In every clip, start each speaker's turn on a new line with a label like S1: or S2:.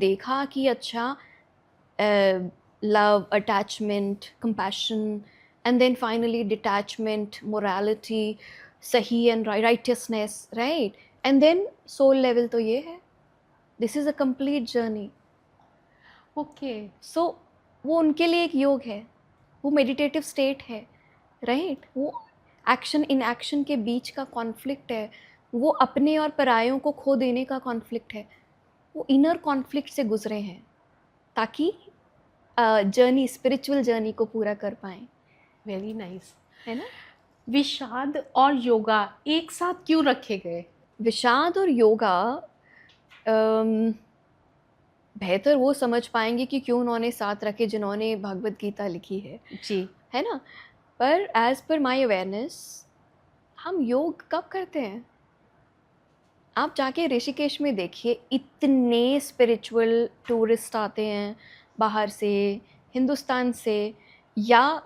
S1: देखा कि अच्छा love, attachment, compassion, and then finally detachment, morality, sahi and righteousness, right? And then soul level तो ये है. This is a complete journey.
S2: Okay.
S1: So वो उनके लिए एक योग है, वो meditative state है, right? वो एक्शन इन एक्शन के बीच का कॉन्फ्लिक्ट है, वो अपने और परायों को खो देने का कॉन्फ्लिक्ट है, वो इनर कॉन्फ्लिक्ट से गुजरे हैं ताकि जर्नी, स्पिरिचुअल जर्नी को पूरा कर पाएँ,
S2: वेरी नाइस।
S1: है ना?
S2: विषाद और योगा एक साथ क्यों रखे गए?
S1: विषाद और योगा बेहतर वो समझ पाएंगे कि क्यों उन्होंने साथ रखे जिन्होंने भगवत गीता लिखी
S2: जी।
S1: है ना? पर एज पर माई अवेयरनेस, हम योग कब करते हैं? आप जाके ऋषिकेश में देखिए, इतने स्पिरिचुअल टूरिस्ट आते हैं बाहर से, हिंदुस्तान से, या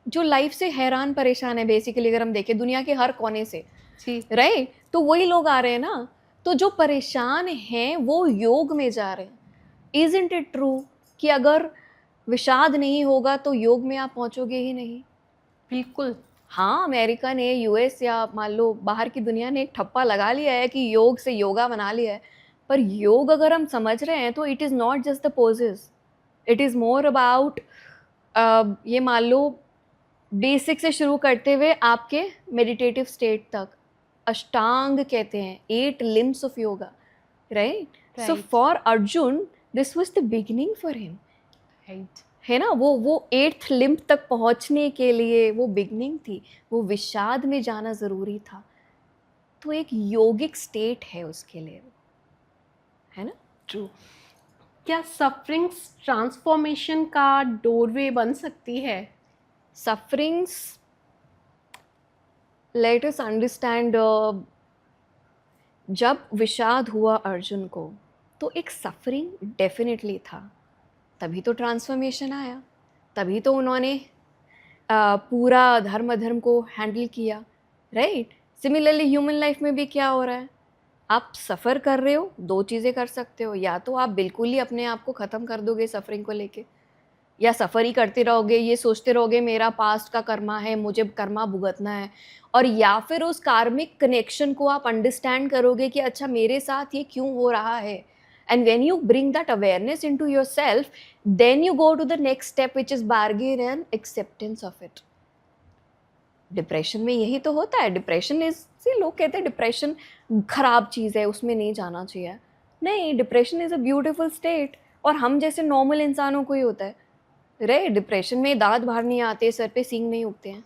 S1: जो लाइफ से हैरान परेशान है बेसिकली, अगर हम देखें दुनिया के हर कोने से,
S2: जी।
S1: राइट? तो वही लोग आ रहे हैं ना। तो जो परेशान हैं वो योग में जा रहे हैं। इज़न्ट इट ट्रू कि अगर विषाद नहीं होगा तो योग में आप पहुंचोगे ही नहीं?
S2: बिल्कुल।
S1: हाँ, अमेरिका ने, यूएस या मान लो बाहर की दुनिया ने एक ठप्पा लगा लिया है कि योग से योगा बना लिया है, पर योग अगर हम समझ रहे हैं तो it is not just the poses, it is more about ये मान लो बेसिक से शुरू करते हुए आपके मेडिटेटिव स्टेट तक। अष्टांग कहते हैं, 8 limbs of yoga, right? So
S2: Right.
S1: For Arjun this was the beginning for him,
S2: right.
S1: है ना? वो 8th लिम्ब तक पहुंचने के लिए वो बिगिनिंग थी, वो विषाद में जाना ज़रूरी था। तो एक योगिक स्टेट है उसके लिए, है ना?
S2: ट्रू। क्या सफरिंग्स ट्रांसफॉर्मेशन का डोरवे बन सकती है?
S1: सफरिंग्स, लेट अस अंडरस्टैंड, जब विषाद हुआ अर्जुन को तो एक सफरिंग डेफिनेटली था, तभी तो ट्रांसफॉर्मेशन आया, तभी तो उन्होंने पूरा धर्म अधर्म को हैंडल किया, राइट? सिमिलरली ह्यूमन लाइफ में भी क्या हो रहा है? आप सफ़र कर रहे हो, दो चीज़ें कर सकते हो, या तो आप बिल्कुल ही अपने आप को ख़त्म कर दोगे सफरिंग को लेके, या सफ़र ही करते रहोगे, ये सोचते रहोगे मेरा पास्ट का कर्मा है, मुझे कर्मा भुगतना है, और या फिर उस कार्मिक कनेक्शन को आप अंडरस्टैंड करोगे कि अच्छा मेरे साथ ये क्यों हो रहा है, and when you bring that awareness into yourself, then you go to the next step which is bargain and acceptance of it. Depression में यही तो होता है। डिप्रेशन इज, से लोग कहते हैं डिप्रेशन खराब चीज़ है, उसमें नहीं जाना चाहिए। नहीं, depression is a beautiful state, और हम जैसे नॉर्मल इंसानों को ही होता है, रे डिप्रेशन में दांत बाहर नहीं आते, सर पे सींग नहीं उगते हैं,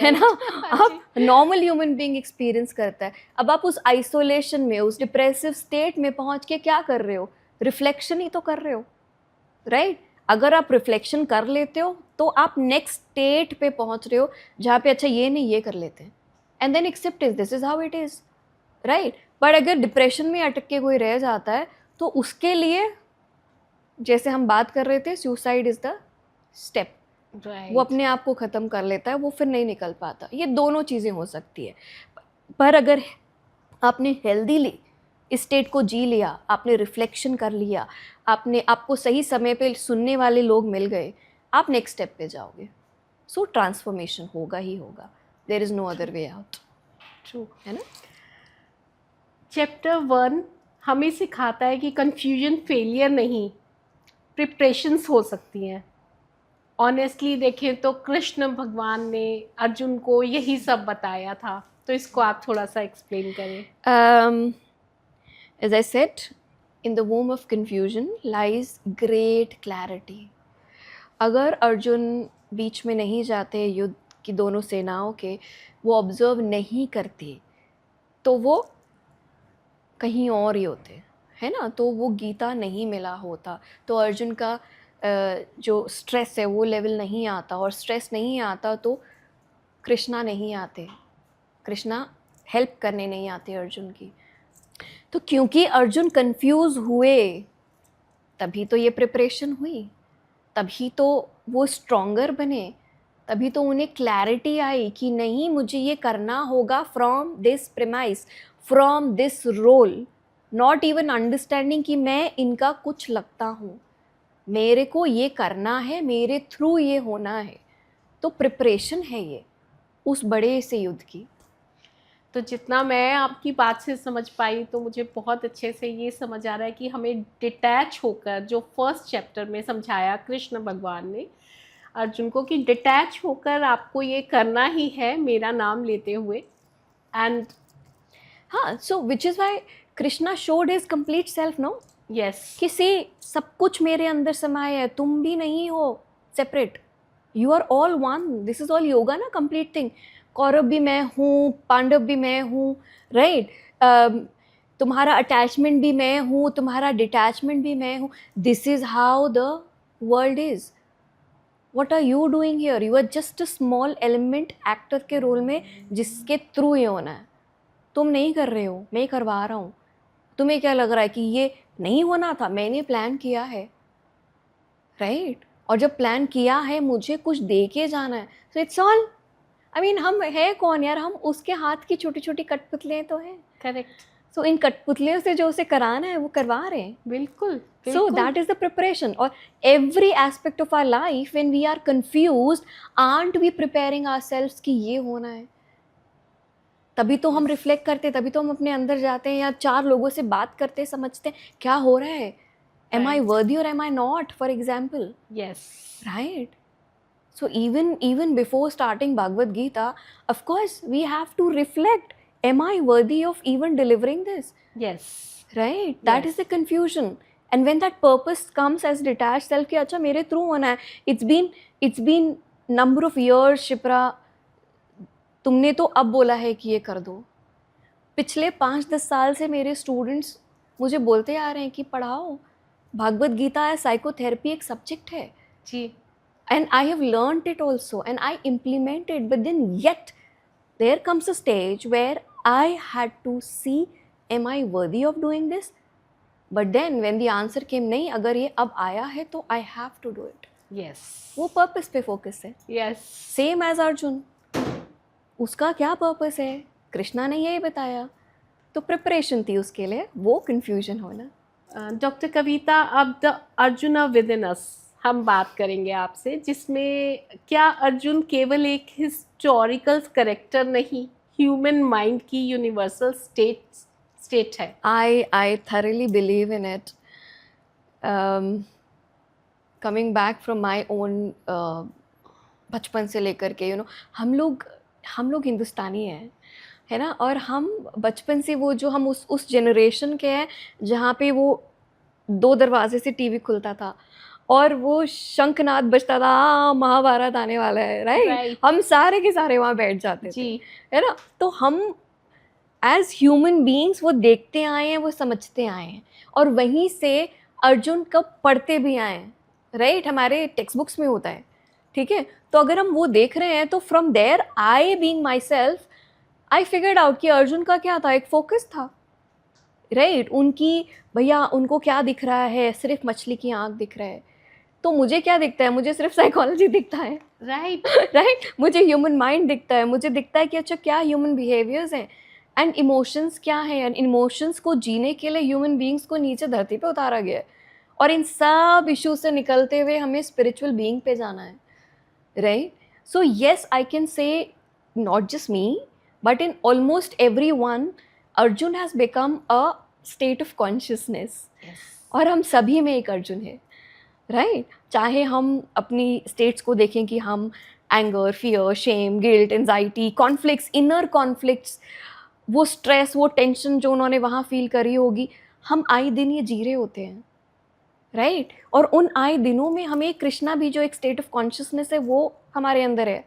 S1: है ना? आप नॉर्मल ह्यूमन बीइंग एक्सपीरियंस करता है। अब आप उस आइसोलेशन में, उस डिप्रेसिव स्टेट में पहुंच के क्या कर रहे हो? रिफ्लेक्शन ही तो कर रहे हो, राइट? अगर आप रिफ्लेक्शन कर लेते हो तो आप नेक्स्ट स्टेट पे पहुंच रहे हो जहाँ पे अच्छा ये नहीं, ये कर लेते हैं, and then accept is this is how it is, right? But अगर डिप्रेशन में अटक के कोई रह जाता है तो उसके लिए, जैसे हम बात कर रहे थे, सुसाइड इज द स्टेप, वो अपने आप को ख़त्म कर लेता है, वो फिर नहीं निकल पाता। ये दोनों चीज़ें हो सकती है। पर अगर आपने हेल्दीली इस स्टेट को जी लिया, आपने रिफ्लेक्शन कर लिया, आपने, आपको सही समय पे सुनने वाले लोग मिल गए, आप नेक्स्ट स्टेप पे जाओगे। सो ट्रांसफॉर्मेशन होगा ही होगा, there is no other way out,
S2: true.
S1: है ना?
S2: चैप्टर 1 हमें सिखाता है कि कंफ्यूजन फेलियर नहीं, प्रिपरेशंस हो सकती हैं। ऑनेस्टली देखें तो कृष्ण भगवान ने अर्जुन को यही सब बताया था, तो इसको आप थोड़ा सा एक्सप्लेन करें।
S1: As I said, in the womb of confusion lies great clarity. अगर अर्जुन बीच में नहीं जाते युद्ध की दोनों सेनाओं के, वो ऑब्जर्व नहीं करते, तो वो कहीं और ही होते, है ना? तो वो गीता नहीं मिला होता, तो अर्जुन का जो स्ट्रेस है वो लेवल नहीं आता, और स्ट्रेस नहीं आता तो कृष्णा नहीं आते, कृष्णा हेल्प करने नहीं आते अर्जुन की। तो क्योंकि अर्जुन कंफ्यूज हुए, तभी तो ये प्रिपरेशन हुई, तभी तो वो स्ट्रॉन्गर बने, तभी तो उन्हें क्लैरिटी आई कि नहीं, मुझे ये करना होगा from this premise, from this role, not even understanding कि मैं इनका कुछ लगता हूँ, मेरे को ये करना है, मेरे थ्रू ये होना है। तो प्रिपरेशन है ये उस बड़े से युद्ध की।
S2: तो जितना मैं आपकी बात से समझ पाई, तो मुझे बहुत अच्छे से ये समझ आ रहा है कि हमें डिटैच होकर, जो फर्स्ट चैप्टर में समझाया कृष्ण भगवान ने अर्जुन को, कि डिटैच होकर आपको ये करना ही है मेरा नाम लेते हुए। एंड
S1: हाँ, so which is why Krishna showed his complete self, no,
S2: yes,
S1: कि से सब कुछ मेरे अंदर समाया है, तुम भी नहीं हो separate, you are all one, this is all yoga ना, कंप्लीट थिंग। कौरव भी मैं हूँ, पांडव भी मैं हूँ, राइट? तुम्हारा अटैचमेंट भी मैं हूँ, तुम्हारा डिटैचमेंट भी मैं हूँ। This is how the world is. What are you doing here? You are just a small element actor के रोल में, जिसके थ्रू ये होना है। तुम नहीं कर रहे हो, मैं करवा रहा हूँ। तुम्हें क्या लग रहा है कि ये नहीं होना था? मैंने प्लान किया है, राइट? और जब प्लान किया है, मुझे कुछ दे के जाना है। So it's all, I mean, हम है कौन यार? हम उसके हाथ की छोटी छोटी कठपुतलियाँ तो हैं।
S2: करेक्ट,
S1: सो इन कठपुतलियों से जो उसे कराना है वो करवा रहे हैं।
S2: बिल्कुल
S1: सो
S2: बिल्कुल।
S1: That is the preparation. और every aspect of our life when we are confused, aren't we preparing ourselves कि ये होना है? तभी तो हम रिफ्लेक्ट करते, तभी तो हम अपने अंदर जाते हैं, या चार लोगों से बात करते, समझते हैं क्या हो रहा है, M I
S2: Right.
S1: Worthy or am I not, for example,
S2: Yes.
S1: Right? So even before starting Bhagavad Gita, of course we have to reflect, am I worthy of even delivering this?
S2: Yes.
S1: Right? That is
S2: Yes.
S1: the confusion. And when that purpose comes as detached self कि अच्छा मेरे through होना है, it's been number of years, Shipra, तुमने तो अब बोला है कि ये कर दो। पिछले 5-10 साल से मेरे स्टूडेंट्स मुझे बोलते आ रहे हैं कि पढ़ाओ, भागवत गीता या साइकोथेरेपी एक सब्जेक्ट है।
S2: जी।
S1: And I have learned it also, and I implement it, but then yet there comes a stage where I had to see, am I worthy of doing this? But then when the answer came, नहीं, अगर ये अब आया है तो I have to do it.
S2: Yes.
S1: वो purpose पे focus है।
S2: Yes.
S1: सेम एज अर्जुन, उसका क्या पर्पस है कृष्णा ने यही बताया, तो प्रिपरेशन थी उसके लिए, वो कंफ्यूजन होना।
S2: डॉक्टर कविता, अब द अर्जुन विद इन अस हम बात करेंगे आपसे, जिसमें क्या अर्जुन केवल एक हिस्टोरिकल करेक्टर नहीं, ह्यूमन माइंड की यूनिवर्सल स्टेट है?
S1: I thoroughly believe in it. Coming back from my own बचपन से लेकर के, हम लोग हिंदुस्तानी हैं, है ना? और हम बचपन से वो जो हम उस जनरेशन के हैं जहाँ पे वो 2 दरवाजे से टीवी खुलता था और वो शंखनाद बजता था, महाभारत आने वाला है, राइट?
S2: Right.
S1: हम सारे के सारे वहाँ बैठ जाते थे,
S2: जी।
S1: है ना? तो हम एज ह्यूमन बीइंग्स वो देखते आए हैं, वो समझते आए हैं, और वहीं से अर्जुन कब पढ़ते भी आए हैं, राइट? हमारे टेक्स्ट बुक्स में होता है, ठीक है? तो अगर हम वो देख रहे हैं तो from there, I being my self, I figured out कि अर्जुन का क्या था, एक फोकस था, राइट? उनकी, भैया उनको क्या दिख रहा है? सिर्फ मछली की आंख दिख रहा है। तो मुझे क्या दिखता है? मुझे सिर्फ साइकोलॉजी दिखता है,
S2: राइट।
S1: राइट? मुझे ह्यूमन माइंड दिखता है, मुझे दिखता है कि अच्छा क्या ह्यूमन बिहेवियर्स हैं एंड इमोशंस क्या है, एंड इमोशंस को जीने के लिए ह्यूमन बीइंग्स को नीचे धरती पे उतारा गया है, और इन सब इश्यूज से निकलते हुए हमें स्पिरिचुअल बीइंग पे जाना है, right? So yes, I can say not just me but in almost everyone, Arjun has become a state of consciousness, और हम सभी में एक अर्जुन है, राइट? चाहे हम अपनी स्टेट्स को देखें कि हम anger, fear, shame, guilt, anxiety, conflicts, inner conflicts, वो स्ट्रेस, वो टेंशन जो उन्होंने वहाँ फील करी होगी, हम आए दिन ये जी रहे होते हैं, राइट? और उन आए दिनों में हमें कृष्णा भी, जो एक स्टेट ऑफ कॉन्शियसनेस है, वो हमारे अंदर है,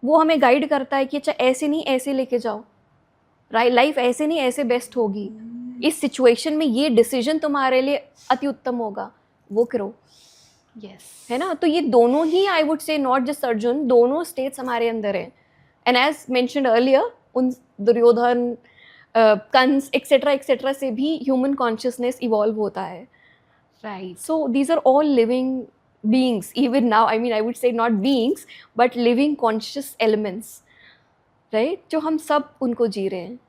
S1: वो हमें गाइड करता है कि अच्छा ऐसे नहीं, ऐसे लेके जाओ, राइट? लाइफ ऐसे नहीं, ऐसे बेस्ट होगी, इस सिचुएशन में ये डिसीजन तुम्हारे लिए अति उत्तम होगा, वो करो,
S2: यस।
S1: है ना? तो ये दोनों ही, I would say not just Arjun, दोनों स्टेट्स हमारे अंदर हैं। एंड एज मेंशन्ड अर्लियर, उन दुर्योधन, कंस एक्सेट्रा से भी ह्यूमन कॉन्शियसनेस इवॉल्व होता है,
S2: right.
S1: So these are all living beings even now. I mean, I would say not beings but living conscious elements, right? जो हम सब उनको जी रहे हैं।